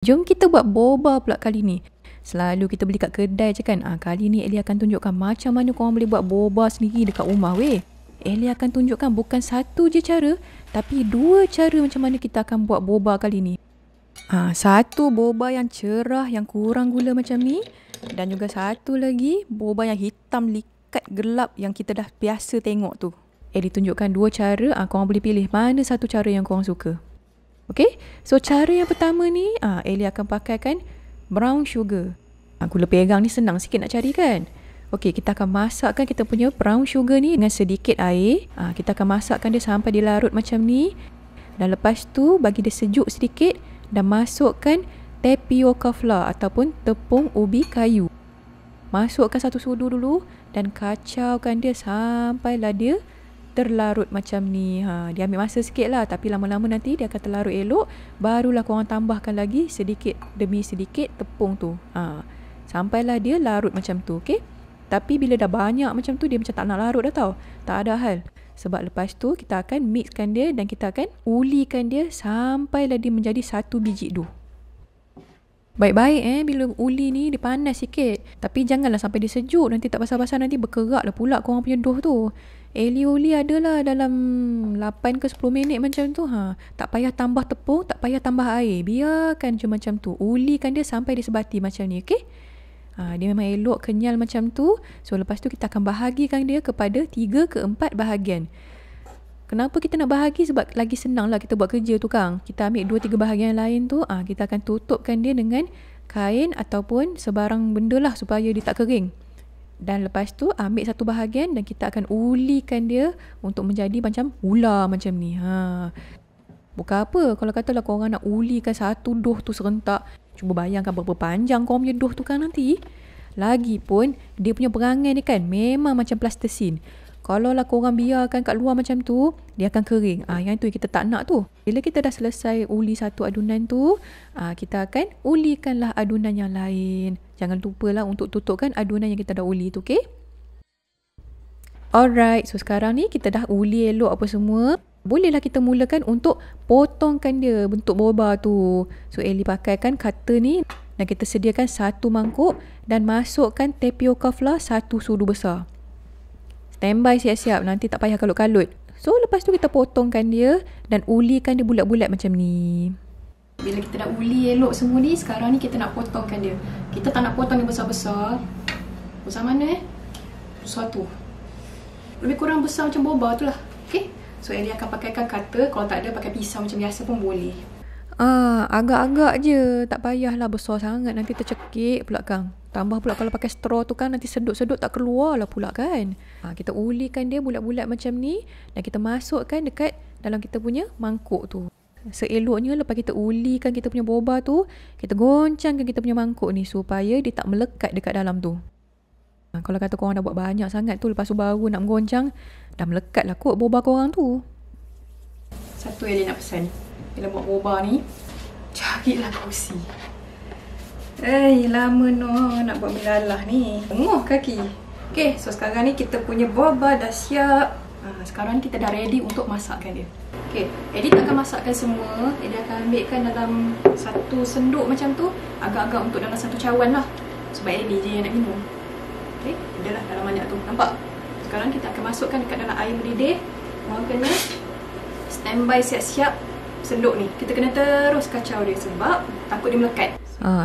Jom kita buat boba pula kali ni. Selalu kita beli kat kedai je kan. Kali ni Ellie akan tunjukkan macam mana korang boleh buat boba sendiri dekat rumah weh. Ellie akan tunjukkan bukan satu je cara, tapi dua cara macam mana kita akan buat boba kali ni. Satu boba yang cerah, yang kurang gula macam ni. Dan juga satu lagi boba yang hitam likat gelap yang kita dah biasa tengok tu. Ellie tunjukkan dua cara. Korang boleh pilih mana satu cara yang korang suka. Okay, so cara yang pertama ni, Ellie akan pakaikan brown sugar. Gula pegang ni senang sikit nak cari kan? Okay, kita akan masakkan kita punya brown sugar ni dengan sedikit air. Kita akan masakkan dia sampai dia larut macam ni. Dan lepas tu, bagi dia sejuk sedikit dan masukkan tapioca flour ataupun tepung ubi kayu. Masukkan satu sudu dulu dan kacaukan dia sampailah dia terlarut macam ni. Dia ambil masa sikit lah, tapi lama-lama nanti dia akan terlarut elok. Barulah korang tambahkan lagi sedikit demi sedikit tepung tu. Sampailah dia larut macam tu, okay? Tapi bila dah banyak macam tu, dia macam tak nak larut dah tau. Tak ada hal. Sebab lepas tu kita akan mixkan dia dan kita akan ulikan dia sampailah dia menjadi satu biji dough. Baik-baik bila uli ni dia panas sikit. Tapi janganlah sampai dia sejuk. Nanti tak basah-basah, nanti berkerak lah pula korang punya dough tu. Ellie uli adalah dalam 8 ke 10 minit macam tu. Tak payah tambah tepung, tak payah tambah air. Biarkan je macam tu. Ulikan dia sampai dia sebati macam ni, okay? Dia memang elok kenyal macam tu. So lepas tu kita akan bahagikan dia kepada 3 ke 4 bahagian. Kenapa kita nak bahagi? Sebab lagi senang lah kita buat kerja tu Kang. Kita ambil 2-3 bahagian lain tu, kita akan tutupkan dia dengan kain ataupun sebarang benda lah supaya dia tak kering. Dan lepas tu ambil satu bahagian dan kita akan ulikan dia untuk menjadi macam ular macam ni. Bukan apa, kalau katalah korang nak ulikan satu dough tu serentak, cuba bayangkan berapa panjang korang punya dough tu kan nanti. Lagipun dia punya perangai ni kan memang macam plastisin. Kalau lah korang biarkan kat luar macam tu, dia akan kering. Yang tu kita tak nak tu. Bila kita dah selesai uli satu adunan tu, kita akan ulikanlah adunan yang lain. Jangan lupalah untuk tutupkan adunan yang kita dah uli tu, okay? Alright, so sekarang ni kita dah uli elok apa semua. Bolehlah kita mulakan untuk potongkan dia bentuk boba tu. So Ellie pakaikan cutter ni dan kita sediakan satu mangkuk dan masukkan tapioca flour satu sudu besar. Standby siap-siap, nanti tak payah kalut-kalut. So lepas tu kita potongkan dia dan ulikan dia bulat-bulat macam ni. Bila kita dah uli elok semua ni, sekarang ni kita nak potongkan dia. Kita tak nak potong yang besar-besar. Besar mana Besar tu. Lebih kurang besar macam boba tu lah. Okay? So Ellie akan pakaikan cutter. Kalau tak ada pakai pisau macam biasa pun boleh. Agak-agak je. Tak payahlah besar sangat. Nanti tercekik pula Kang. Tambah pula kalau pakai straw tu kan nanti sedut-sedut tak keluar lah pula kan. Kita ulikan dia bulat-bulat macam ni dan kita masukkan dekat dalam kita punya mangkuk tu. Seeloknya lepas kita ulikan kita punya boba tu, kita goncangkan kita punya mangkuk ni supaya dia tak melekat dekat dalam tu. Kalau kata korang dah buat banyak sangat tu, lepas tu baru nak menggoncang, dah melekat lah kot boba korang tu. Satu yang dia nak pesan, bila buat boba ni, carilah kerusi. Lama nak buat melalah ni. Tengok kaki. Okay, so sekarang ni kita punya boba dah siap. Sekarang ni kita dah ready untuk masakkan dia. Okay, Eddie tak akan masakkan semua. Eddie akan ambilkan dalam satu senduk macam tu. Agak-agak untuk dalam satu cawan lah. Sebab Eddie je yang nak minum. Okay, dah lah dalam banyak tu. Nampak? Sekarang kita akan masukkan dekat dalam air mendidih. Korang kena standby siap-siap senduk ni. Kita kena terus kacau dia sebab takut dia melekat.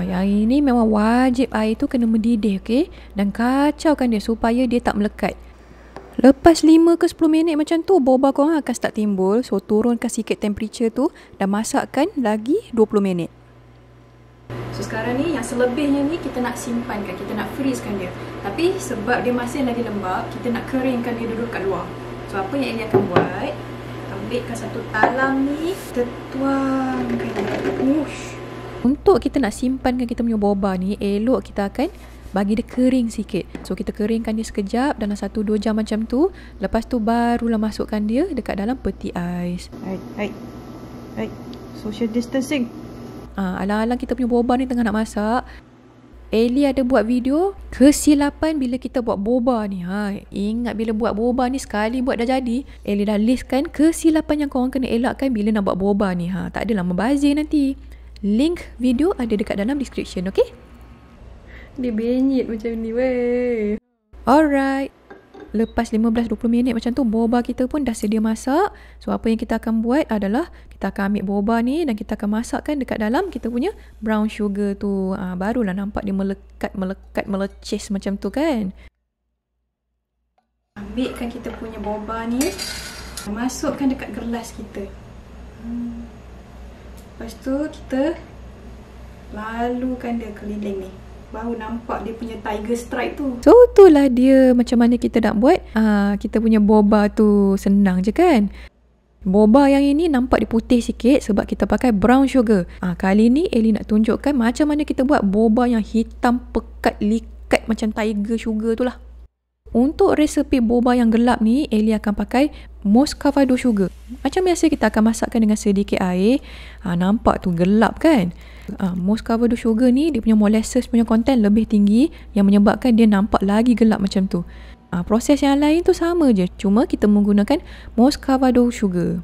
Yang ini memang wajib air tu kena mendidih, okay? Dan kacaukan dia supaya dia tak melekat. Lepas 5 ke 10 minit macam tu, boba korang akan start timbul. So turunkan sikit temperature tu dan masakkan lagi 20 minit. So sekarang ni yang selebihnya ni kita nak simpankan, kita nak freezekan dia. Tapi sebab dia masih lagi lembab, kita nak keringkan dia dulu kat luar. So apa yang Ellie akan buat, ambilkan satu talam ni, kita tuangkan dia. Untuk kita nak simpankan kita punya boba ni, elok kita akan bagi dia kering sikit. So kita keringkan dia sekejap dalam 1-2 jam macam tu. Lepas tu barulah masukkan dia dekat dalam peti ais. Hai. Social distancing. Alang-alang kita punya boba ni tengah nak masak. Ellie ada buat video kesilapan bila kita buat boba ni. Ingat bila buat boba ni sekali buat dah jadi. Ellie dah listkan kesilapan yang korang kena elakkan bila nak buat boba ni. Tak adalah membazir nanti. Link video ada dekat dalam description, okay? Dia benyit macam ni weh. Alright. Lepas 15-20 minit macam tu, boba kita pun dah sedia masak. So, apa yang kita akan buat adalah kita akan ambil boba ni dan kita akan masakkan dekat dalam kita punya brown sugar tu. Barulah nampak dia melecis macam tu kan. Ambilkan kita punya boba ni, masukkan dekat gelas kita. Lepas tu kita lalukan dia keliling ni. Baru nampak dia punya tiger stripe tu. So, itulah dia macam mana kita nak buat. Kita punya boba tu senang je kan. Boba yang ini nampak dia putih sikit sebab kita pakai brown sugar. Kali ni Ellie nak tunjukkan macam mana kita buat boba yang hitam pekat likat macam tiger sugar tu lah. Untuk resepi boba yang gelap ni, Ellie akan pakai muscovado sugar. Macam biasa kita akan masakkan dengan sedikit air. Nampak tu gelap kan? Muscovado sugar ni dia punya molasses punya konten lebih tinggi yang menyebabkan dia nampak lagi gelap macam tu. Proses yang lain tu sama je, cuma kita menggunakan muscovado sugar.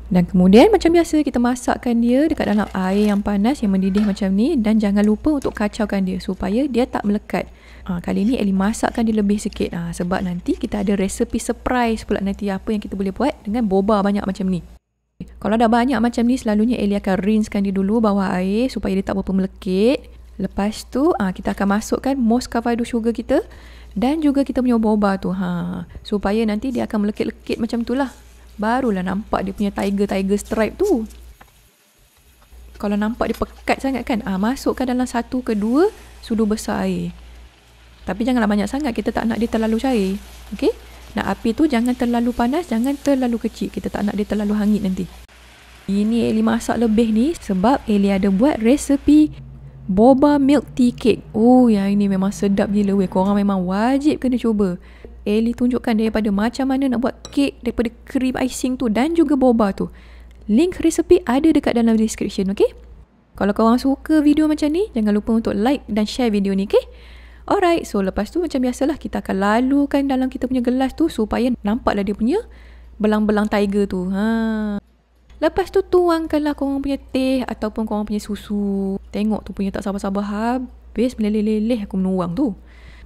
Dan kemudian macam biasa kita masakkan dia dekat dalam air yang panas yang mendidih macam ni dan jangan lupa untuk kacaukan dia supaya dia tak melekat. Kali ni Ellie masakkan dia lebih sikit sebab nanti kita ada resepi surprise pula nanti apa yang kita boleh buat dengan boba banyak macam ni. Kalau dah banyak macam ni, selalunya Ellie akan rinsekan dia dulu bawah air supaya dia tak berapa melekit. Lepas tu kita akan masukkan muscovado sugar kita dan juga kita punya boba tu supaya nanti dia akan melekit-lekit macam tu lah. Barulah nampak dia punya tiger stripe tu. Kalau nampak dia pekat sangat kan, masukkan dalam 1 ke 2 sudu besar air. Tapi janganlah banyak sangat, kita tak nak dia terlalu cair. Okey? Nak api tu jangan terlalu panas, jangan terlalu kecil. Kita tak nak dia terlalu hangit nanti. Ini Ellie masak lebih ni sebab Ellie ada buat resepi boba milk tea cake. Yang ini memang sedap gila weh. Korang memang wajib kena cuba. Ellie tunjukkan daripada macam mana nak buat kek daripada cream icing tu dan juga boba tu. Link resepi ada dekat dalam description, okey? Kalau korang suka video macam ni, jangan lupa untuk like dan share video ni, okey? Alright, so lepas tu macam biasalah kita akan lalukan dalam kita punya gelas tu supaya nampaklah dia punya belang-belang tiger tu. Lepas tu tuangkanlah korang punya teh ataupun korang punya susu. Tengok tu punya tak sabar-sabar habis meleleh-leleh aku menuang tu.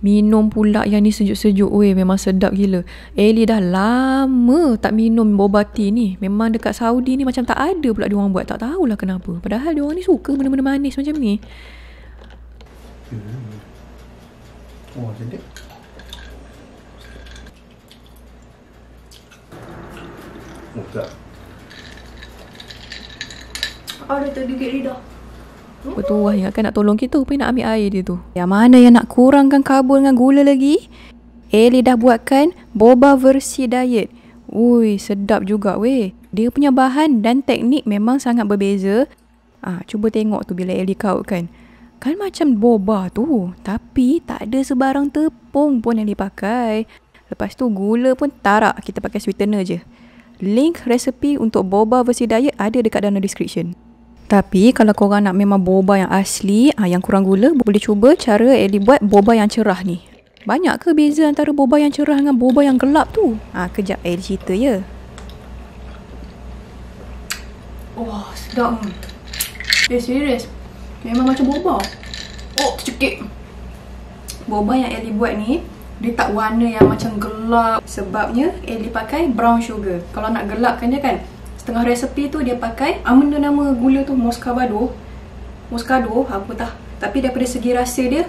Minum pula yang ni sejuk-sejuk. Weh, memang sedap gila. Ellie dah lama tak minum boba tea ni. Memang dekat Saudi ni macam tak ada pula diorang buat. Tak tahulah kenapa. Padahal diorang ni suka benda-benda manis macam ni. Sedap. Tak. Ada tergigit lidah. Petuah ingatkan nak tolong kita, rupanya nak ambil air dia tu. Yang mana yang nak kurangkan karbon dengan gula lagi? Ellie dah buatkan boba versi diet. Ui, sedap juga weh. Dia punya bahan dan teknik memang sangat berbeza. Cuba tengok tu bila Ellie kautkan. Kan macam boba tu, tapi tak ada sebarang tepung pun yang dipakai. Lepas tu gula pun tarak, kita pakai sweetener je. Link resepi untuk boba versi diet ada dekat dalam description. Tapi kalau korang nak memang boba yang asli, yang kurang gula, boleh cuba cara Ellie buat boba yang cerah ni. Banyak ke beza antara boba yang cerah dengan boba yang gelap tu? Kejap Ellie cerita ya. Wah, sedap. Serius. Memang macam boba. Tercekik. Boba yang Ellie buat ni, dia tak warna yang macam gelap. Sebabnya Ellie pakai brown sugar. Kalau nak gelapkan dia kan, setengah resepi tu dia pakai benda nama gula tu muscovado, apa tah. Tapi daripada segi rasa dia,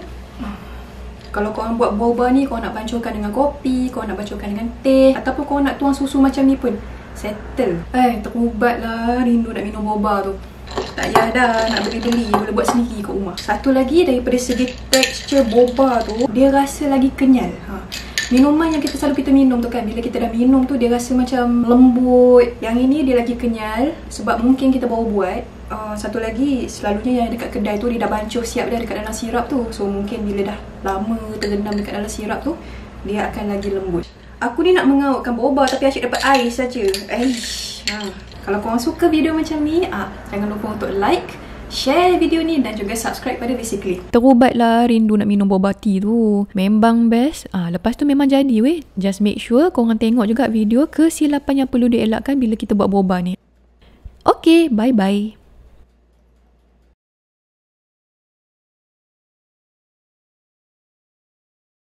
kalau korang buat boba ni, korang nak pancurkan dengan kopi, korang nak pancurkan dengan teh, ataupun korang nak tuang susu macam ni pun settle. Terubat lah rindu nak minum boba tu. Tak payah dah nak beli-beli, boleh buat sendiri kat rumah. Satu lagi, daripada segi tekstur boba tu, dia rasa lagi kenyal. Minuman yang kita minum tu kan, bila kita dah minum tu dia rasa macam lembut. Yang ini dia lagi kenyal sebab mungkin kita baru buat. Satu lagi, selalunya yang dekat kedai tu dia dah bancuh siap dah dekat dalam sirap tu. So mungkin bila dah lama terendam dekat dalam sirap tu, dia akan lagi lembut. Aku ni nak mengautkan boba tapi asyik dapat ais saja. Kalau korang suka video macam ni, jangan lupa untuk like, share video ni dan juga subscribe pada Basically. Terubatlah rindu nak minum boba tea tu. Memang best. Lepas tu memang jadi weh. Just make sure korang tengok juga video kesilapan yang perlu dielakkan bila kita buat boba ni. Okay, bye-bye.